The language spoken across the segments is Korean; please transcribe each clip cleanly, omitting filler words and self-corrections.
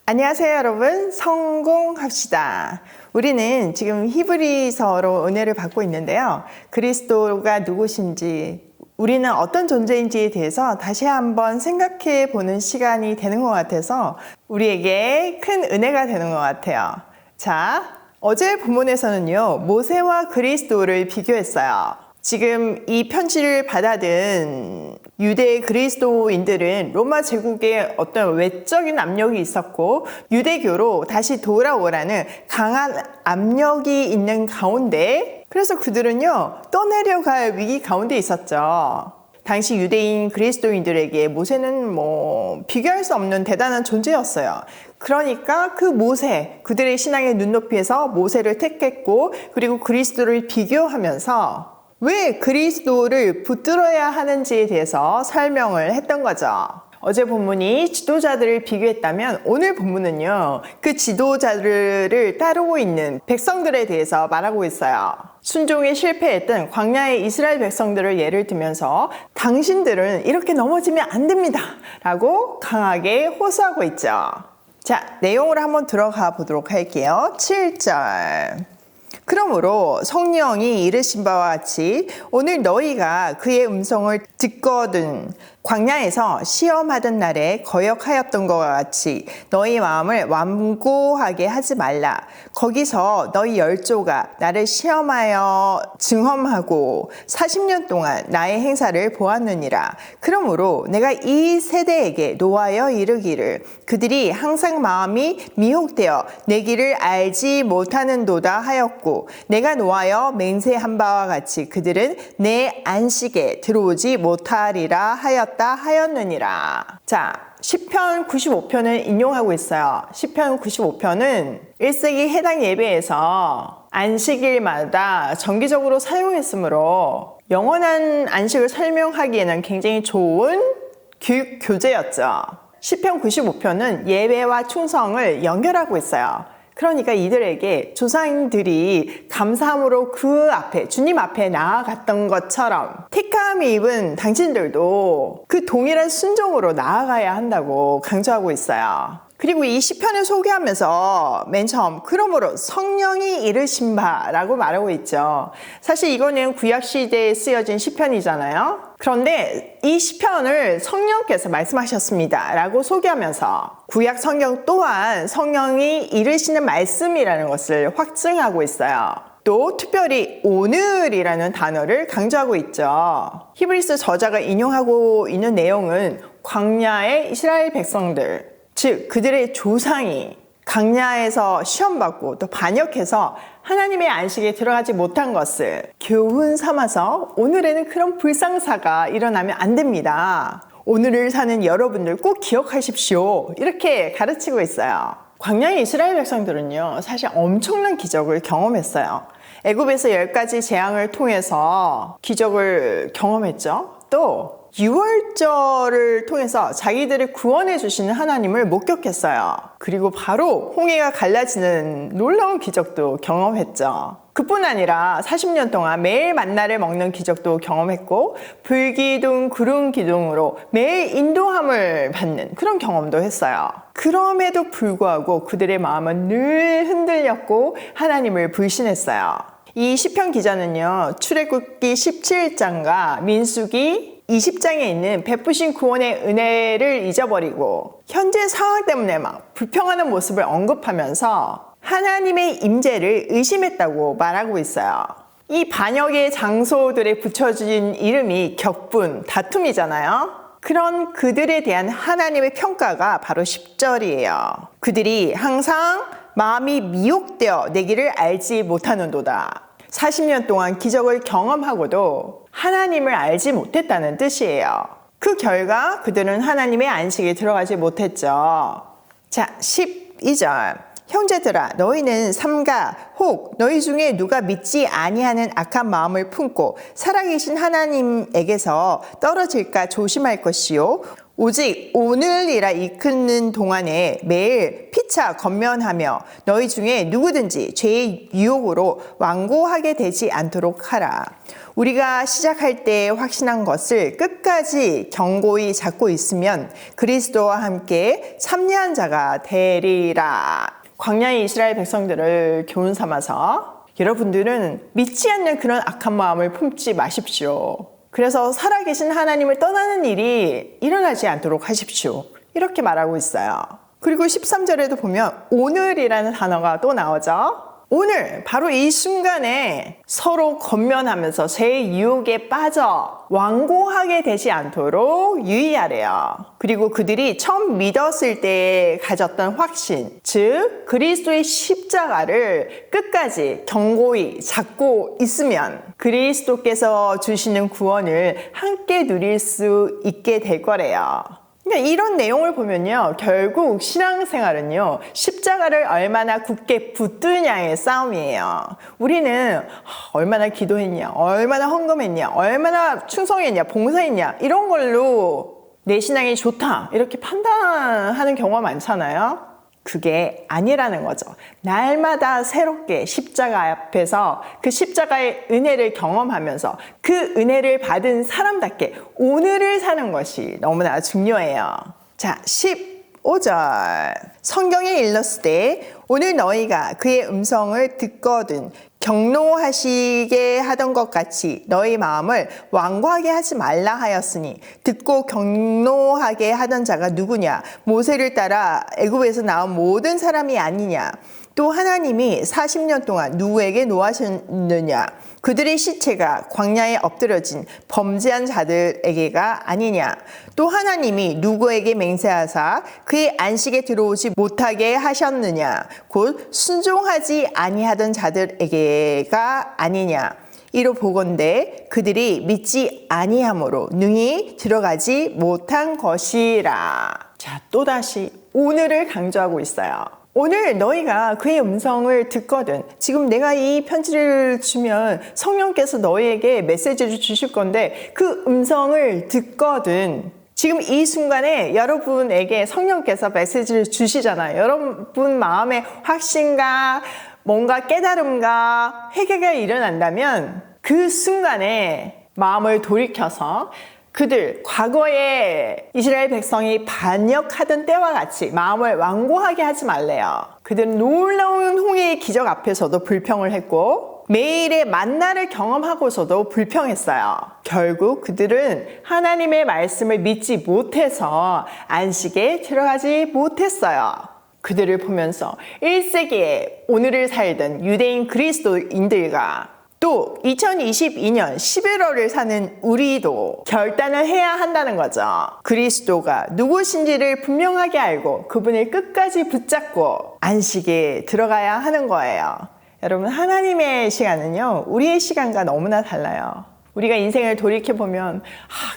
안녕하세요, 여러분. 성공합시다. 우리는 지금 히브리서로 은혜를 받고 있는데요. 그리스도가 누구신지, 우리는 어떤 존재인지에 대해서 다시 한번 생각해 보는 시간이 되는 것 같아서 우리에게 큰 은혜가 되는 것 같아요. 자, 어제 본문에서는요, 모세와 그리스도를 비교했어요. 지금 이 편지를 받아든 유대 그리스도인들은 로마 제국의 어떤 외적인 압력이 있었고 유대교로 다시 돌아오라는 강한 압력이 있는 가운데, 그래서 그들은요 떠내려갈 위기 가운데 있었죠. 당시 유대인 그리스도인들에게 모세는 비교할 수 없는 대단한 존재였어요. 그러니까 그 모세, 그들의 신앙의 눈높이에서 모세를 택했고, 그리고 그리스도를 비교하면서 왜 그리스도를 붙들어야 하는지에 대해서 설명을 했던 거죠. 어제 본문이 지도자들을 비교했다면 오늘 본문은요, 그 지도자들을 따르고 있는 백성들에 대해서 말하고 있어요. 순종에 실패했던 광야의 이스라엘 백성들을 예를 들면서 당신들은 이렇게 넘어지면 안 됩니다 라고 강하게 호소하고 있죠. 자, 내용으로 한번 들어가 보도록 할게요. 7절. 그러므로 성령이 이르신 바와 같이 오늘 너희가 그의 음성을 듣거든 광야에서 시험하던 날에 거역하였던 것과 같이 너희 마음을 완고하게 하지 말라. 거기서 너희 열조가 나를 시험하여 증험하고 40년 동안 나의 행사를 보았느니라. 그러므로 내가 이 세대에게 노하여 이르기를 그들이 항상 마음이 미혹되어 내 길을 알지 못하는도다 하였고, 내가 노하여 맹세한 바와 같이 그들은 내 안식에 들어오지 못하리라 하였느니라. 자, 시편 95편을 인용하고 있어요. 시편 95편은 1세기 해당 예배에서 안식일마다 정기적으로 사용했으므로 영원한 안식을 설명하기에는 굉장히 좋은 교육 교재였죠. 시편 95편은 예배와 충성을 연결하고 있어요. 그러니까 이들에게 조상들이 감사함으로 그 앞에, 주님 앞에 나아갔던 것처럼 택함이 입은 당신들도 그 동일한 순종으로 나아가야 한다고 강조하고 있어요. 그리고 이 시편을 소개하면서 맨 처음 그러므로 성령이 이르신 바라고 말하고 있죠. 사실 이거는 구약시대에 쓰여진 시편이잖아요. 그런데 이 시편을 성령께서 말씀하셨습니다 라고 소개하면서 구약 성경 또한 성령이 이르시는 말씀이라는 것을 확증하고 있어요. 또 특별히 오늘이라는 단어를 강조하고 있죠. 히브리서 저자가 인용하고 있는 내용은 광야의 이스라엘 백성들, 즉 그들의 조상이 광야에서 시험받고 또 반역해서 하나님의 안식에 들어가지 못한 것을 교훈 삼아서 오늘에는 그런 불상사가 일어나면 안 됩니다. 오늘을 사는 여러분들 꼭 기억하십시오. 이렇게 가르치고 있어요. 광야의 이스라엘 백성들은요, 사실 엄청난 기적을 경험했어요. 애굽에서 10가지 재앙을 통해서 기적을 경험했죠. 또 유월절을 통해서 자기들을 구원해 주시는 하나님을 목격했어요. 그리고 바로 홍해가 갈라지는 놀라운 기적도 경험했죠. 그뿐 아니라 40년 동안 매일 만나를 먹는 기적도 경험했고, 불기둥, 구름기둥으로 매일 인도함을 받는 그런 경험도 했어요. 그럼에도 불구하고 그들의 마음은 늘 흔들렸고 하나님을 불신했어요. 이 시편 기자는요, 출애굽기 17장과 민수기 20장에 있는 베푸신 구원의 은혜를 잊어버리고 현재 상황 때문에 막 불평하는 모습을 언급하면서 하나님의 임재를 의심했다고 말하고 있어요. 이 반역의 장소들에 붙여진 이름이 격분, 다툼이잖아요. 그런 그들에 대한 하나님의 평가가 바로 10절이에요. 그들이 항상 마음이 미혹되어 내 길을 알지 못하는도다. 40년 동안 기적을 경험하고도 하나님을 알지 못했다는 뜻이에요. 그 결과 그들은 하나님의 안식에 들어가지 못했죠. 자, 12절. 형제들아, 너희는 삼가 혹 너희 중에 누가 믿지 아니하는 악한 마음을 품고 살아계신 하나님에게서 떨어질까 조심할 것이요, 오직 오늘이라 이끄는 동안에 매일 피차 권면하며 너희 중에 누구든지 죄의 유혹으로 완고하게 되지 않도록 하라. 우리가 시작할 때 확신한 것을 끝까지 견고히 잡고 있으면 그리스도와 함께 참여한 자가 되리라. 광야의 이스라엘 백성들을 교훈 삼아서 여러분들은 믿지 않는 그런 악한 마음을 품지 마십시오. 그래서 살아계신 하나님을 떠나는 일이 일어나지 않도록 하십시오. 이렇게 말하고 있어요. 그리고 13절에도 보면 오늘이라는 단어가 또 나오죠. 오늘 바로 이 순간에 서로 권면하면서 죄의 유혹에 빠져 완고하게 되지 않도록 유의하래요. 그리고 그들이 처음 믿었을 때 가졌던 확신, 즉 그리스도의 십자가를 끝까지 견고히 잡고 있으면 그리스도께서 주시는 구원을 함께 누릴 수 있게 될 거래요. 그러니까 이런 내용을 보면요, 결국 신앙생활은요, 십자가를 얼마나 굳게 붙드냐의 싸움이에요. 우리는 얼마나 기도했냐, 얼마나 헌금했냐, 얼마나 충성했냐, 봉사했냐, 이런 걸로 내 신앙이 좋다 이렇게 판단하는 경우가 많잖아요. 그게 아니라는 거죠. 날마다 새롭게 십자가 앞에서 그 십자가의 은혜를 경험하면서 그 은혜를 받은 사람답게 오늘을 사는 것이 너무나 중요해요. 자, 15절 성경에 일렀으되 오늘 너희가 그의 음성을 듣거든 경노하시게 하던 것 같이 너희 마음을 완고하게 하지 말라 하였으니 듣고 경노하게 하던 자가 누구냐? 모세를 따라 애굽에서 나온 모든 사람이 아니냐? 또 하나님이 40년 동안 누구에게 노하셨느냐? 그들의 시체가 광야에 엎드려진 범죄한 자들에게가 아니냐? 또 하나님이 누구에게 맹세하사 그의 안식에 들어오지 못하게 하셨느냐? 곧 순종하지 아니하던 자들에게가 아니냐? 이로 보건대 그들이 믿지 아니함으로 능히 들어가지 못한 것이라. 자, 또다시 오늘을 강조하고 있어요. 오늘 너희가 그의 음성을 듣거든. 지금 내가 이 편지를 주면 성령께서 너희에게 메시지를 주실 건데 그 음성을 듣거든. 지금 이 순간에 여러분에게 성령께서 메시지를 주시잖아요. 여러분 마음에 확신과 뭔가 깨달음과 회개가 일어난다면 그 순간에 마음을 돌이켜서 그들 과거에 이스라엘 백성이 반역하던 때와 같이 마음을 완고하게 하지 말래요. 그들은 놀라운 홍해의 기적 앞에서도 불평을 했고 매일의 만나를 경험하고서도 불평했어요. 결국 그들은 하나님의 말씀을 믿지 못해서 안식에 들어가지 못했어요. 그들을 보면서 1세기에 오늘을 살던 유대인 그리스도인들과 또 2022년 11월을 사는 우리도 결단을 해야 한다는 거죠. 그리스도가 누구신지를 분명하게 알고 그분을 끝까지 붙잡고 안식에 들어가야 하는 거예요. 여러분, 하나님의 시간은요, 우리의 시간과 너무나 달라요. 우리가 인생을 돌이켜보면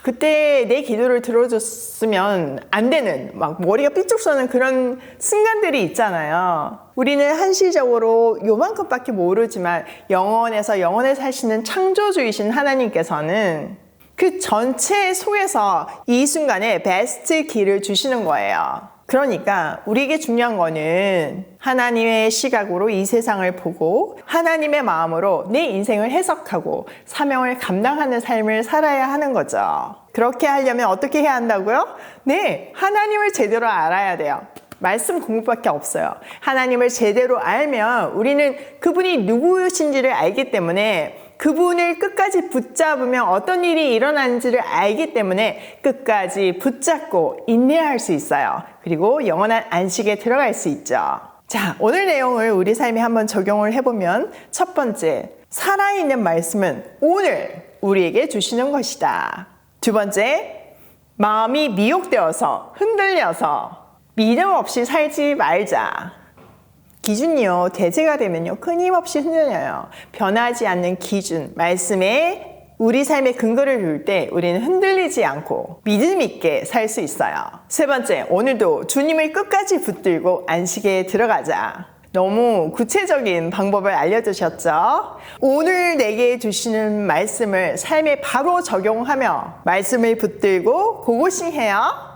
그때 내 기도를 들어줬으면 안 되는 막 머리가 삐쭉 서는 그런 순간들이 있잖아요. 우리는 한시적으로 요만큼밖에 모르지만 영원에서 영원에 사시는 창조주이신 하나님께서는 그 전체 속에서 이 순간에 베스트 길을 주시는 거예요. 그러니까 우리에게 중요한 거는 하나님의 시각으로 이 세상을 보고 하나님의 마음으로 내 인생을 해석하고 사명을 감당하는 삶을 살아야 하는 거죠. 그렇게 하려면 어떻게 해야 한다고요? 네, 하나님을 제대로 알아야 돼요. 말씀 공부밖에 없어요. 하나님을 제대로 알면 우리는 그분이 누구신지를 알기 때문에 그분을 끝까지 붙잡으면 어떤 일이 일어나는지를 알기 때문에 끝까지 붙잡고 인내할 수 있어요. 그리고 영원한 안식에 들어갈 수 있죠. 자, 오늘 내용을 우리 삶에 한번 적용을 해보면 첫 번째, 살아있는 말씀은 오늘 우리에게 주시는 것이다. 두 번째, 마음이 미혹되어서 흔들려서 믿음 없이 살지 말자. 기준이요, 대제가 되면요 끊임없이 흔들려요. 변하지 않는 기준, 말씀에 우리 삶의 근거를 둘 때 우리는 흔들리지 않고 믿음 있게 살 수 있어요. 세 번째, 오늘도 주님을 끝까지 붙들고 안식에 들어가자. 너무 구체적인 방법을 알려주셨죠? 오늘 내게 주시는 말씀을 삶에 바로 적용하며 말씀을 붙들고 고고싱해요.